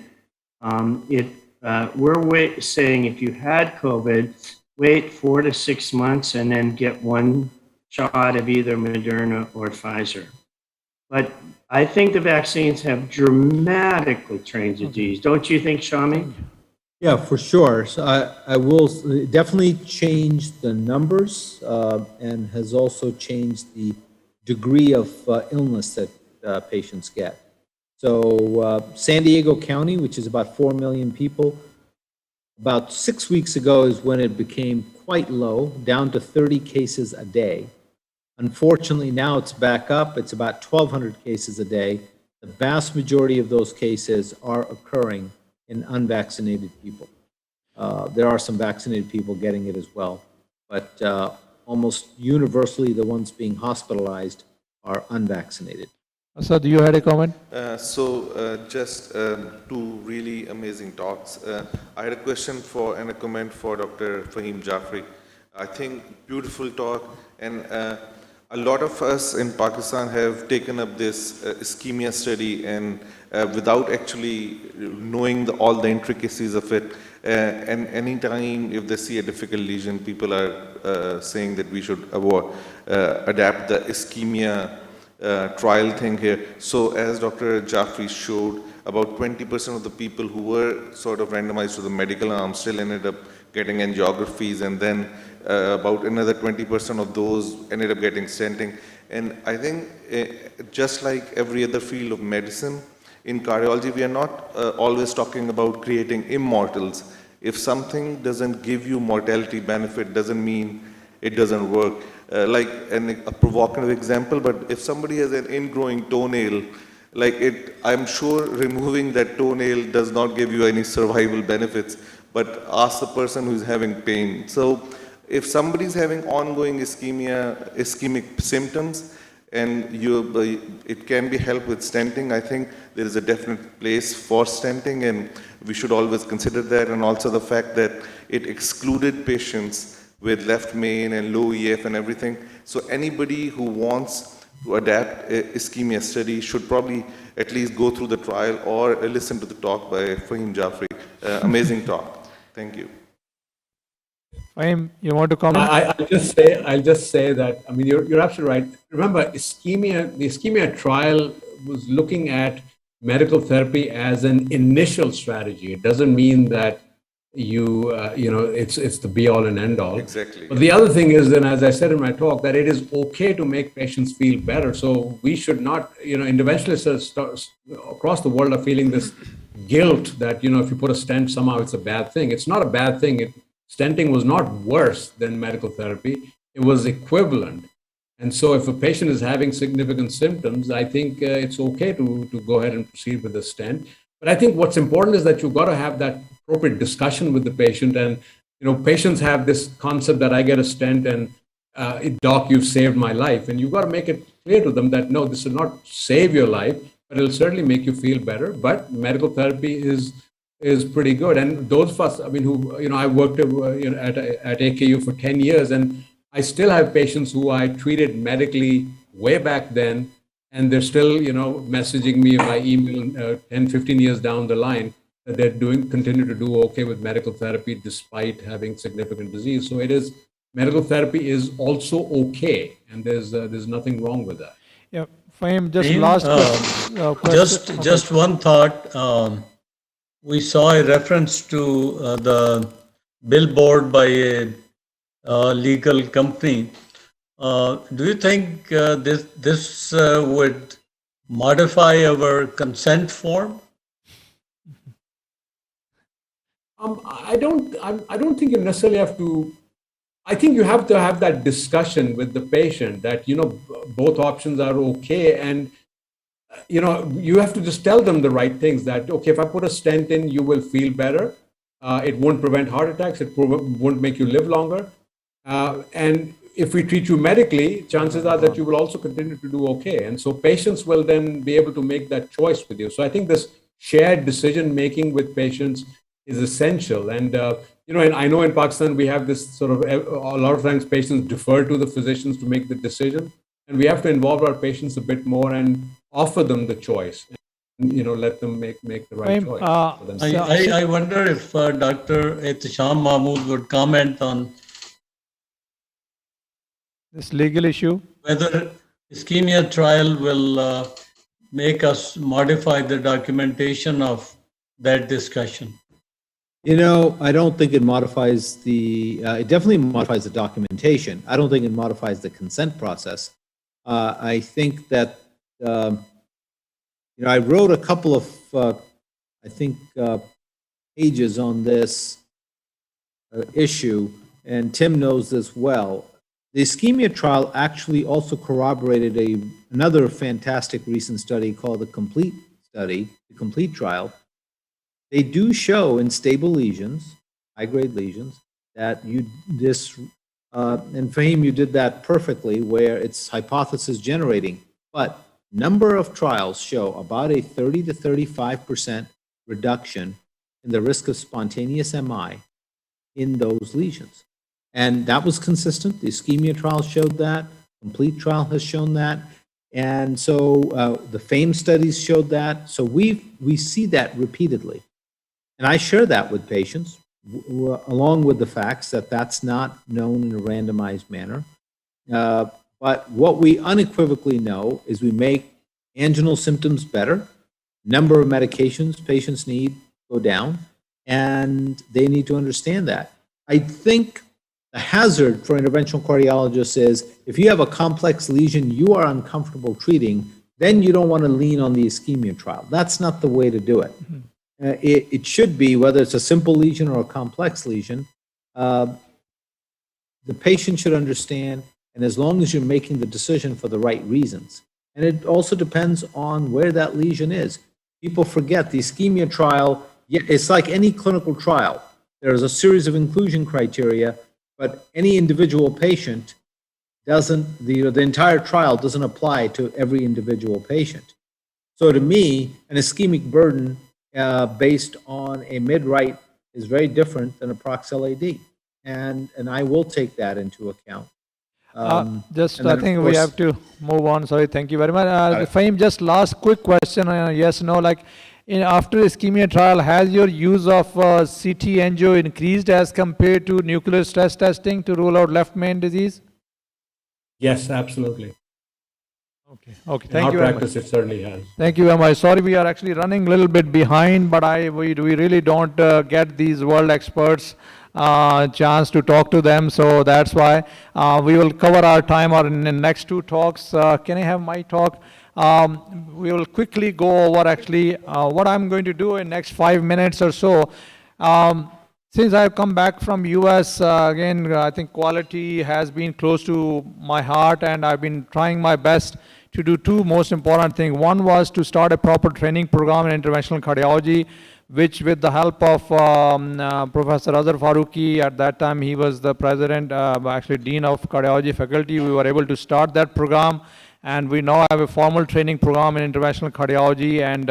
we're saying if you had COVID, wait 4 to 6 months and then get one shot of either Moderna or Pfizer. But I think the vaccines have dramatically changed the disease. Don't you think, Shami? Yeah, for sure. So I will definitely change the numbers and has also changed the degree of illness that patients get. So San Diego County, which is about 4 million people, about 6 weeks ago is when it became quite low, down to 30 cases a day. Unfortunately, now it's back up. It's about 1,200 cases a day. The vast majority of those cases are occurring in unvaccinated people. There are some vaccinated people getting it as well, but almost universally, the ones being hospitalized are unvaccinated. Asad, you had a comment? Just two really amazing talks. I had a question and a comment for Dr. Fahim Jafri. I think beautiful talk, and a lot of us in Pakistan have taken up this ischemia study, and without actually knowing all the intricacies of it. And anytime if they see a difficult lesion, people are saying that we should adapt the ischemia trial thing here. So as Dr. Jafri showed, about 20% of the people who were sort of randomized to the medical arm still ended up getting angiographies, and then about another 20% of those ended up getting stenting. And I think just like every other field of medicine, in cardiology, we are not always talking about creating immortals. If something doesn't give you mortality benefit, doesn't mean it doesn't work. Like a provocative example, but if somebody has an ingrowing toenail, I'm sure removing that toenail does not give you any survival benefits, but ask the person who's having pain. So if somebody's having ongoing ischemic symptoms, and it can be helped with stenting, I think there is a definite place for stenting, and we should always consider that. And also the fact that it excluded patients with left main and low EF and everything. So anybody who wants to adapt ischemia study should probably at least go through the trial or listen to the talk by Fahim Jafri. Amazing talk. Thank you. Fahim, you want to comment? I'll just say that, I mean, you're absolutely right. Remember, the ischemia trial was looking at medical therapy as an initial strategy. It doesn't mean that it's the be all and end all. Exactly. But the other thing is, and as I said in my talk, that it is okay to make patients feel better. So we should not, interventionists across the world are feeling this guilt that, if you put a stent, somehow it's a bad thing. It's not a bad thing. Stenting was not worse than medical therapy. It was equivalent. And so if a patient is having significant symptoms, I think it's okay to go ahead and proceed with the stent. But I think what's important is that you've got to have that appropriate discussion with the patient. And, patients have this concept that I get a stent and, doc, you've saved my life. And you've got to make it clear to them that, no, this will not save your life, but it'll certainly make you feel better. But medical therapy is pretty good. And those of us, I mean, who, I worked at AKU for 10 years, and I still have patients who I treated medically way back then, and they're still, messaging me by email 10, 15 years down the line that they're continue to do okay with medical therapy despite having significant disease. So medical therapy is also okay, and there's nothing wrong with that. Yeah, Fahim, just Fahim, last question. Just one thought. We saw a reference to the billboard by a legal company. Do you think this would modify our consent form? I don't think you necessarily have to. I think you have to have that discussion with the patient that, both options are okay. And, you have to just tell them the right things that, okay, if I put a stent in, you will feel better. It won't prevent heart attacks. It won't make you live longer. And if we treat you medically, chances are that you will also continue to do okay. And so patients will then be able to make that choice with you. So I think this shared decision making with patients is essential. And, and I know in Pakistan, we have this sort of, a lot of times patients defer to the physicians to make the decision. And we have to involve our patients a bit more and offer them the choice. And, let them make the right choice for themselves. I wonder if Dr. Ehtisham Mahmood would comment on this legal issue. Whether ischemia trial will make us modify the documentation of that discussion. I don't think it modifies it definitely modifies the documentation. I don't think it modifies the consent process. I think that, I wrote a couple of, pages on this issue, and Tim knows this well. The ischemia trial actually also corroborated another fantastic recent study called the COMPLETE trial. They do show in stable lesions, high-grade lesions, that and Fahim, you did that perfectly, where it's hypothesis generating. But number of trials show about a 30 to 35% reduction in the risk of spontaneous MI in those lesions. And that was consistent. The ischemia trial showed that. COMPLETE trial has shown that. And so the FAME studies showed that. So we see that repeatedly. And I share that with patients, along with the facts that that's not known in a randomized manner. But what we unequivocally know is we make anginal symptoms better, number of medications patients need go down, and they need to understand that. I think the hazard for interventional cardiologists is if you have a complex lesion you are uncomfortable treating, then you don't want to lean on the ischemia trial. That's not the way to do it. Mm-hmm. It should be, whether it's a simple lesion or a complex lesion, the patient should understand, and as long as you're making the decision for the right reasons. And it also depends on where that lesion is. People forget the ischemia trial, it's like any clinical trial. There's a series of inclusion criteria, but any individual patient doesn't, the entire trial doesn't apply to every individual patient. So to me, an ischemic burden based on a mid-right is very different than a prox LAD. And I will take that into account. I think we have to move on. Sorry, thank you very much. Fahim, just last quick question, yes, no, like after ischemia trial, has your use of CT angio increased as compared to nuclear stress testing to rule out left main disease? Yes, absolutely. Okay, okay, In thank our you very much. practice, it certainly has. Thank you very much. Sorry, we are actually running a little bit behind, but we really don't get these world experts chance to talk to them, so that's why we will cover our time in the next two talks. Can I have my talk? We will quickly go over actually what I'm going to do in next 5 minutes or so. Since I've come back from US, again, I think quality has been close to my heart, and I've been trying my best to do two most important things. One was to start a proper training program in interventional cardiology, which with the help of Professor Azhar Farooqi, at that time he was the president, actually Dean of Cardiology Faculty, we were able to start that program. And we now have a formal training program in interventional cardiology and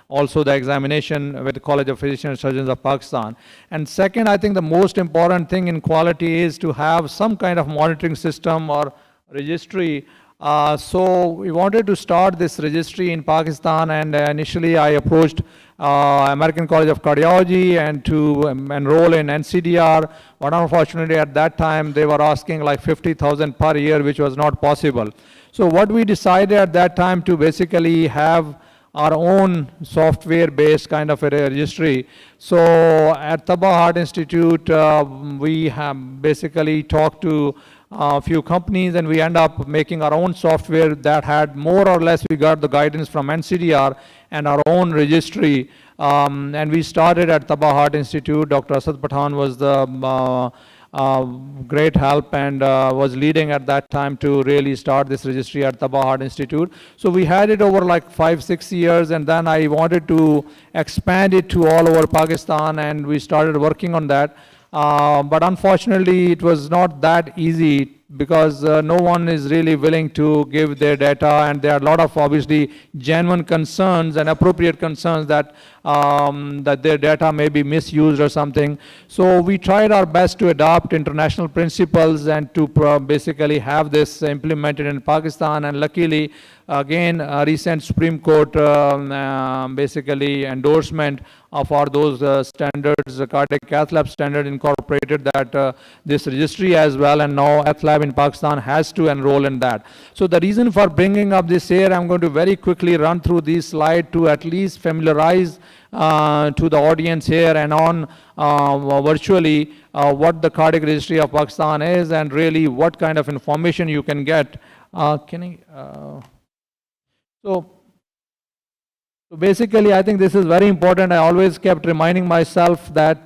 also the examination with the College of Physicians and Surgeons of Pakistan. And second, I think the most important thing in quality is to have some kind of monitoring system or registry. So we wanted to start this registry in Pakistan, and initially I approached American College of Cardiology and to enroll in NCDR, but unfortunately at that time they were asking like 50,000 per year, which was not possible. So what we decided at that time to basically have our own software-based kind of a registry. So at Taba Heart Institute, we have basically talked to a few companies, and we end up making our own software that had more or less, we got the guidance from NCDR and our own registry. And we started at Taba Heart Institute. Dr. Asad Pathan was the great help and was leading at that time to really start this registry at Taba Heart Institute. So we had it over like 5-6 years, and then I wanted to expand it to all over Pakistan, and we started working on that. But unfortunately, it was not that easy because no one is really willing to give their data, and there are a lot of obviously genuine concerns and appropriate concerns that that their data may be misused or something. So we tried our best to adopt international principles and to basically have this implemented in Pakistan, and luckily again a recent Supreme Court basically endorsement of those standards, cardiac cath lab standard incorporated that this registry as well, and now cath lab in Pakistan has to enroll in that. So the reason for bringing up this here, I'm going to very quickly run through these slides to at least familiarize to the audience here and on virtually what the cardiac registry of Pakistan is and really what kind of information you can get. So basically, I think this is very important. I always kept reminding myself that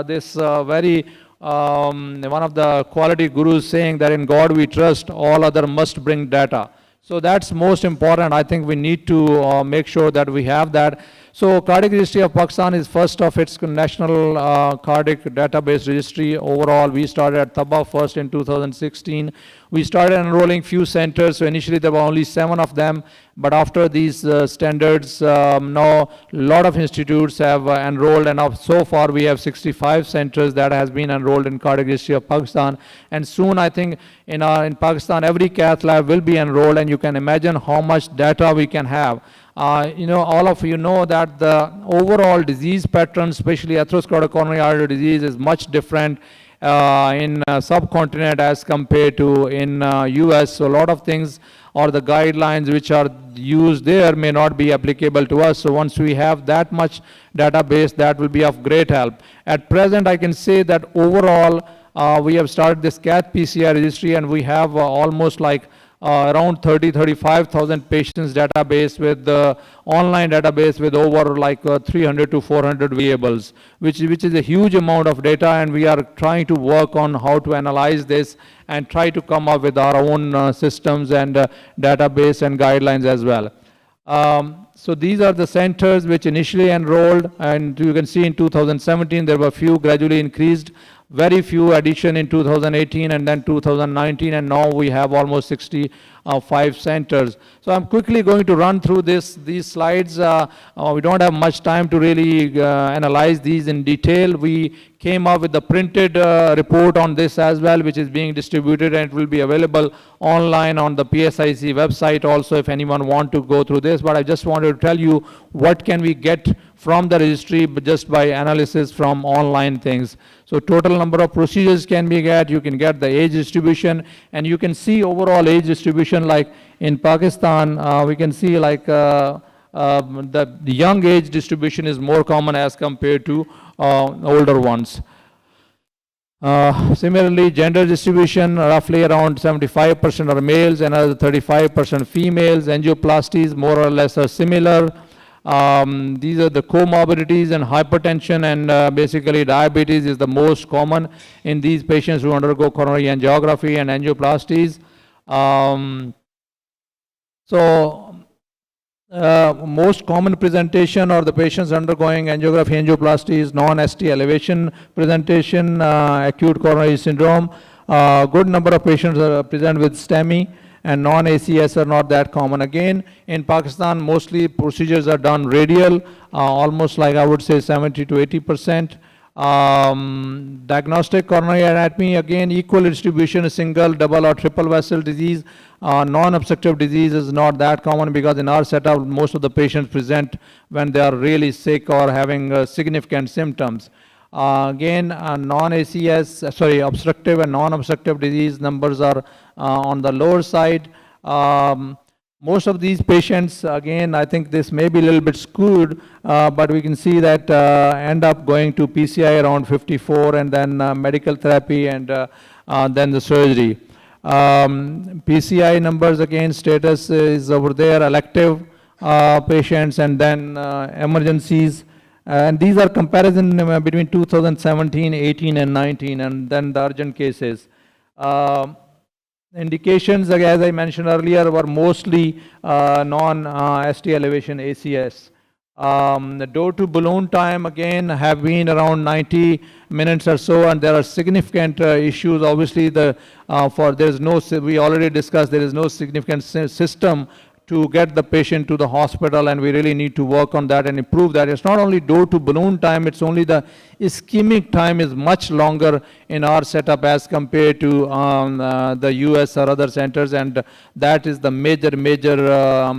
this very one of the quality gurus saying that in God we trust, all other must bring data. So that's most important. I think we need to make sure that we have that. So cardiac registry of Pakistan is first of its national cardiac database registry. Overall, we started at Taba first in 2016. We started enrolling few centers. So initially there were only 7 of them, but after these standards, now a lot of institutes have enrolled, and so far we have 65 centers that has been enrolled in cardiac registry of Pakistan. And soon I think in Pakistan every cath lab will be enrolled, and you can imagine how much data we can have. All of you know that the overall disease pattern, especially atherosclerotic coronary artery disease, is much different in subcontinent as compared to in US. So a lot of things or the guidelines which are used there may not be applicable to us. So once we have that much database, that will be of great help. At present, I can say that overall, we have started this cath PCR registry, and we have almost like around 35,000 patients database with the online database with over like 300 to 400 variables, which is a huge amount of data, and we are trying to work on how to analyze this and try to come up with our own systems and database and guidelines as well. So these are the centers which initially enrolled, and you can see in 2017 there were few gradually increased, very few addition in 2018 and then 2019, and now we have almost 60 5 centers. So I'm quickly going to run through these slides. We don't have much time to really analyze these in detail. We came up with the printed report on this as well, which is being distributed, and it will be available online on the PSIC website also if anyone want to go through this. But I just wanted to tell you what can we get from the registry just by analysis from online things. So total number of procedures can be get, you can get the age distribution, and you can see overall age distribution. Like in Pakistan, we can see like the young age distribution is more common as compared to older ones. Similarly, gender distribution, roughly around 75% are males and another 35% females. Angioplasties more or less are similar. These are the comorbidities, and hypertension and basically diabetes is the most common in these patients who undergo coronary angiography and angioplasties. Most common presentation or the patients undergoing angiography angioplasty is non-ST elevation presentation, acute coronary syndrome. Good number of patients are present with STEMI, and non-ACS are not that common. Again, in Pakistan, mostly procedures are done radial, almost like I would say 70 to 80%. Diagnostic coronary anatomy, again, equal distribution, single, double or triple vessel disease. Non-obstructive disease is not that common because in our setup, most of the patients present when they are really sick or having significant symptoms. Again, obstructive and non-obstructive disease numbers are on the lower side. Most of these patients, again, I think this may be a little bit skewed, but we can see that end up going to PCI around 54, and then medical therapy, and then the surgery. PCI numbers, again, status is over there, elective patients, and then emergencies. And these are comparison between 2017, 18, and 19, and then the urgent cases. Indications, as I mentioned earlier, were mostly non-ST elevation ACS. The door to balloon time, again, have been around 90 minutes or so, and there are significant issues. Obviously, we already discussed, there is no significant system to get the patient to the hospital, and we really need to work on that and improve that. It's not only door to balloon time, it's only the ischemic time is much longer in our setup as compared to the US or other centers, and that is the major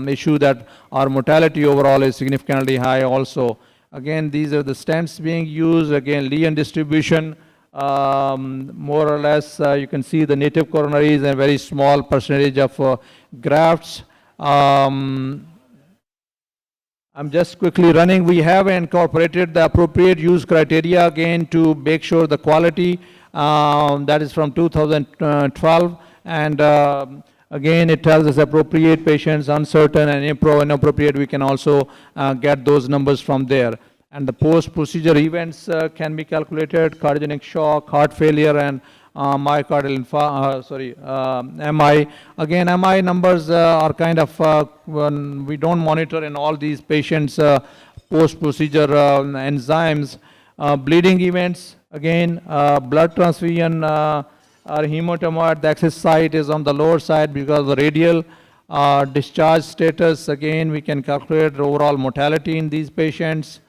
issue, that our mortality overall is significantly high also. Again, these are the stents being used. Again, Leon distribution, more or less, you can see the native coronaries and very small percentage of grafts. I'm just quickly running. We have incorporated the appropriate use criteria again to make sure the quality, that is from 2012, and again it tells us appropriate patients, uncertain and inappropriate. We can also get those numbers from there. And the post-procedure events can be calculated: cardiogenic shock, heart failure, and myocardial MI. Again, MI numbers are kind of, we don't monitor in all these patients post-procedure enzymes. Bleeding events, again, blood transfusion or hematoma at the access site is on the lower side because of the radial. Discharge status, again, we can calculate the overall mortality in these patients.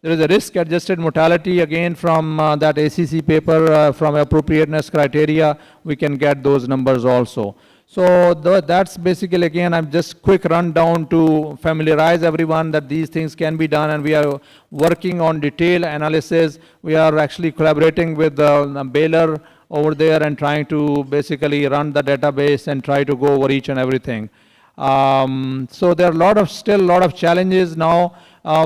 There is a risk-adjusted mortality, again, from that ACC paper, from appropriateness criteria, we can get those numbers also. So that's basically, again, I'm just quick rundown to familiarize everyone that these things can be done, and we are working on detailed analysis. We are actually collaborating with Baylor over there and trying to basically run the database and try to go over each and everything. So there are still a lot of challenges now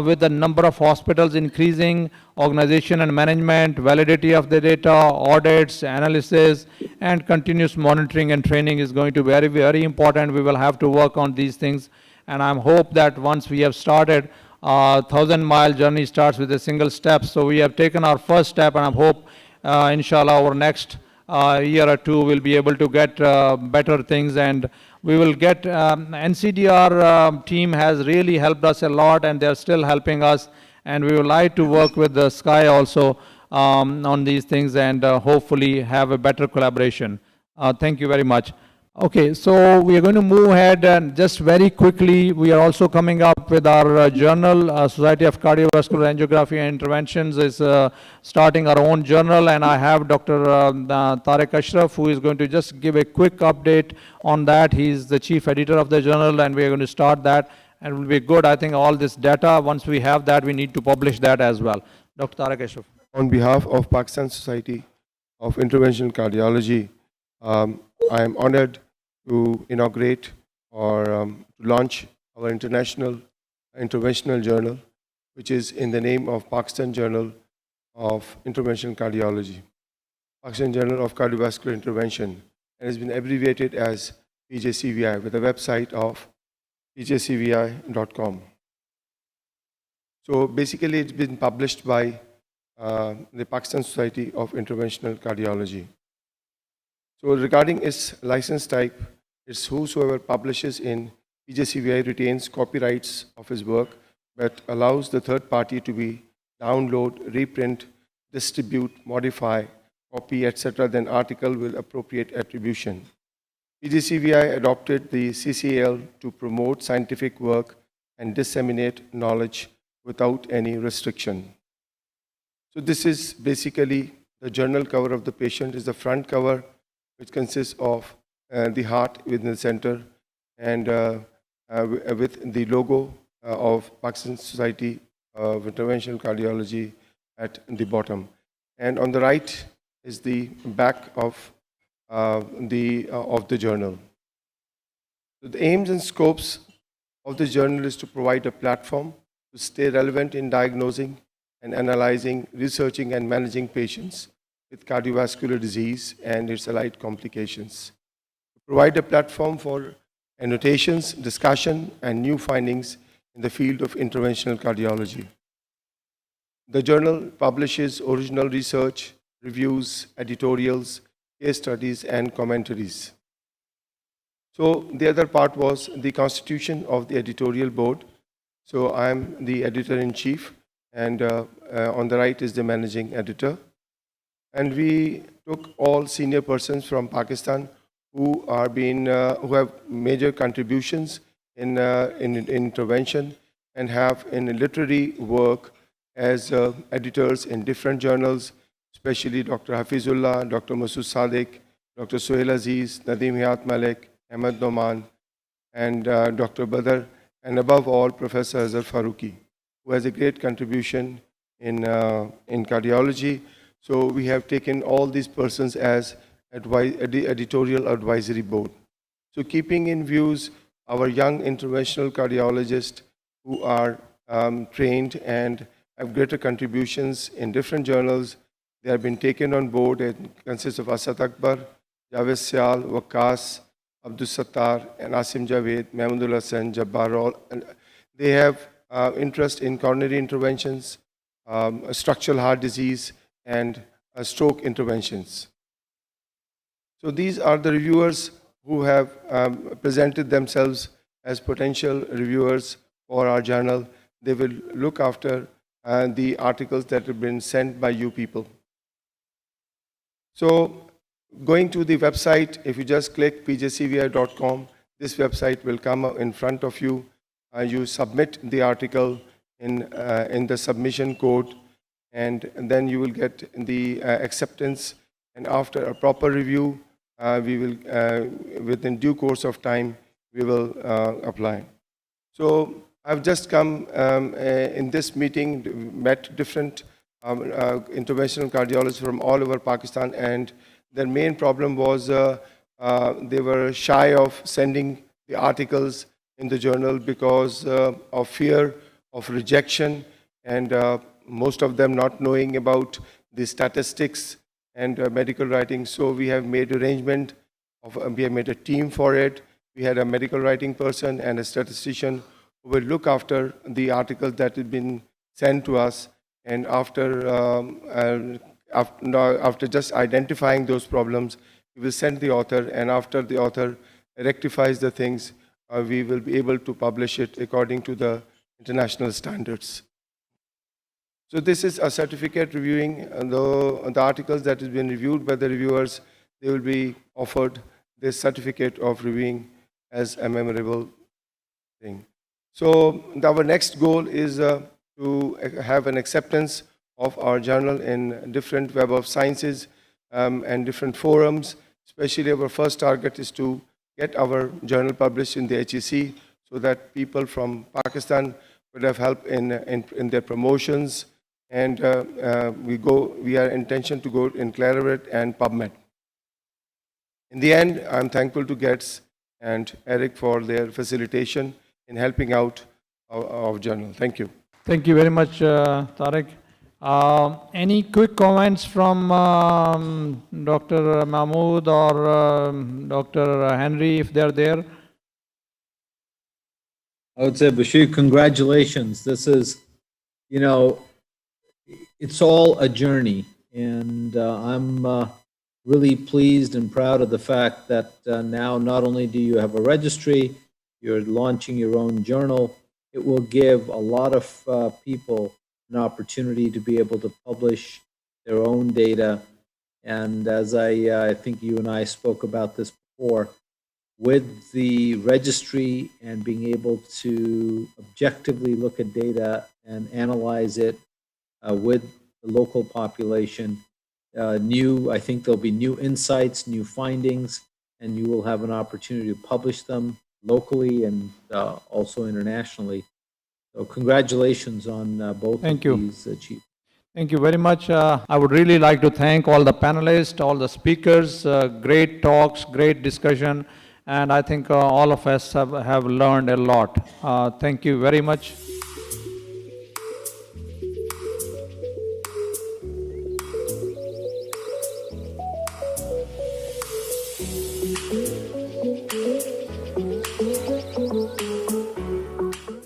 with the number of hospitals increasing, organization and management, validity of the data, audits, analysis, and continuous monitoring and training is going to be very, very important. We will have to work on these things, and I hope that once we have started, 1,000-mile journey starts with a single step. So we have taken our first step, and I hope, inshallah, over next year or two, we'll be able to get better things, and we will get, NCDR team has really helped us a lot, and they're still helping us, and we would like to work with the SKY also on these things and hopefully have a better collaboration. Thank you very much. Okay, so we are going to move ahead and just very quickly, we are also coming up with our journal, Society of Cardiovascular Angiography and Interventions is starting our own journal, and I have Dr. Tariq Ashraf, who is going to just give a quick update on that. He's the chief editor of the journal, and we are going to start that, and it will be good. I think all this data, once we have that, we need to publish that as well. Dr. Tariq Ashraf. On behalf of Pakistan Society of Interventional Cardiology, I am honored to inaugurate or to launch our international interventional journal, which is in the name of Pakistan Journal of Interventional Cardiology, Pakistan Journal of Cardiovascular Intervention, and has been abbreviated as PJCVI with a website of pjcvi.com. So basically, it's been published by the Pakistan Society of Interventional Cardiology. So regarding its license type, it's whosoever publishes in PJCVI retains copyrights of his work, but allows the third party to be download, reprint, distribute, modify, copy, etc. Then article with appropriate attribution. PJCVI adopted the CCAL to promote scientific work and disseminate knowledge without any restriction. So this is basically the journal cover of the patient is the front cover, which consists of the heart within the center and with the logo of Pakistan Society of Interventional Cardiology at the bottom. And on the right is the back of the journal. So the aims and scopes of the journal is to provide a platform to stay relevant in diagnosing and analyzing, researching and managing patients with cardiovascular disease and its allied complications. Provide a platform for annotations, discussion, and new findings in the field of interventional cardiology. The journal publishes original research, reviews, editorials, case studies, and commentaries. So the other part was the constitution of the editorial board. So I am the editor-in-chief, and on the right is the managing editor. And we took all senior persons from Pakistan who have major contributions in intervention and have in literary work as editors in different journals, especially Dr. Hafizullah, Dr. Masood Sadiq, Dr. Sohail Aziz, Nadeem Hayat Malik, Ahmed Noman, and Dr. Badr, and above all, Professor Azhar Farooqi, who has a great contribution in cardiology. So we have taken all these persons as editorial advisory board. So keeping in views our young interventional cardiologists who are trained and have greater contributions in different journals, they have been taken on board. It consists of Asad Akbar, Javed Sial, Waqas, Abdul Sattar, and Asim Javed, Mahmudul Hassan, Jabbar. They have interest in coronary interventions, structural heart disease, and stroke interventions. So these are the reviewers who have presented themselves as potential reviewers for our journal. They will look after the articles that have been sent by you people. So going to the website, if you just click pjcvi.com, this website will come in front of you. You submit the article in the submission code, and then you will get the acceptance. And after a proper review, we will, within due course of time, we will apply. So I've just come in this meeting, met different interventional cardiologists from all over Pakistan, and their main problem was they were shy of sending the articles in the journal because of fear of rejection, and most of them not knowing about the statistics and medical writing. So we have made arrangement of, we have made a team for it. We had a medical writing person and a statistician who will look after the articles that have been sent to us. And after just identifying those problems, we will send the author, and after the author rectifies the things, we will be able to publish it according to the international standards. So this is a certificate reviewing the articles that has been reviewed by the reviewers. They will be offered this certificate of reviewing as a memorable thing. So our next goal is to have an acceptance of our journal in different Web of Sciences and different forums. Especially our first target is to get our journal published in the HEC so that people from Pakistan would have help in their promotions. And we are intention to go in Clarivate and PubMed. In the end, I'm thankful to Getz and Eric for their facilitation in helping out our journal. Thank you. Thank you very much, Tariq. Any quick comments from Dr. Mahmood or Dr. Henry, if they're there? I would say, Bashir, congratulations. This is, you know, it's all a journey. And I'm really pleased and proud of the fact that now not only do you have a registry, you're launching your own journal. It will give a lot of people an opportunity to be able to publish their own data. And as I think you and I spoke about this before, with the registry and being able to objectively look at data and analyze it with the local population, I think there'll be new insights, new findings, and you will have an opportunity to publish them locally and also internationally. So congratulations on both of these achievements. Thank you very much. I would really like to thank all the panelists, all the speakers, great talks, great discussion, and I think all of us have learned a lot. Thank you very much.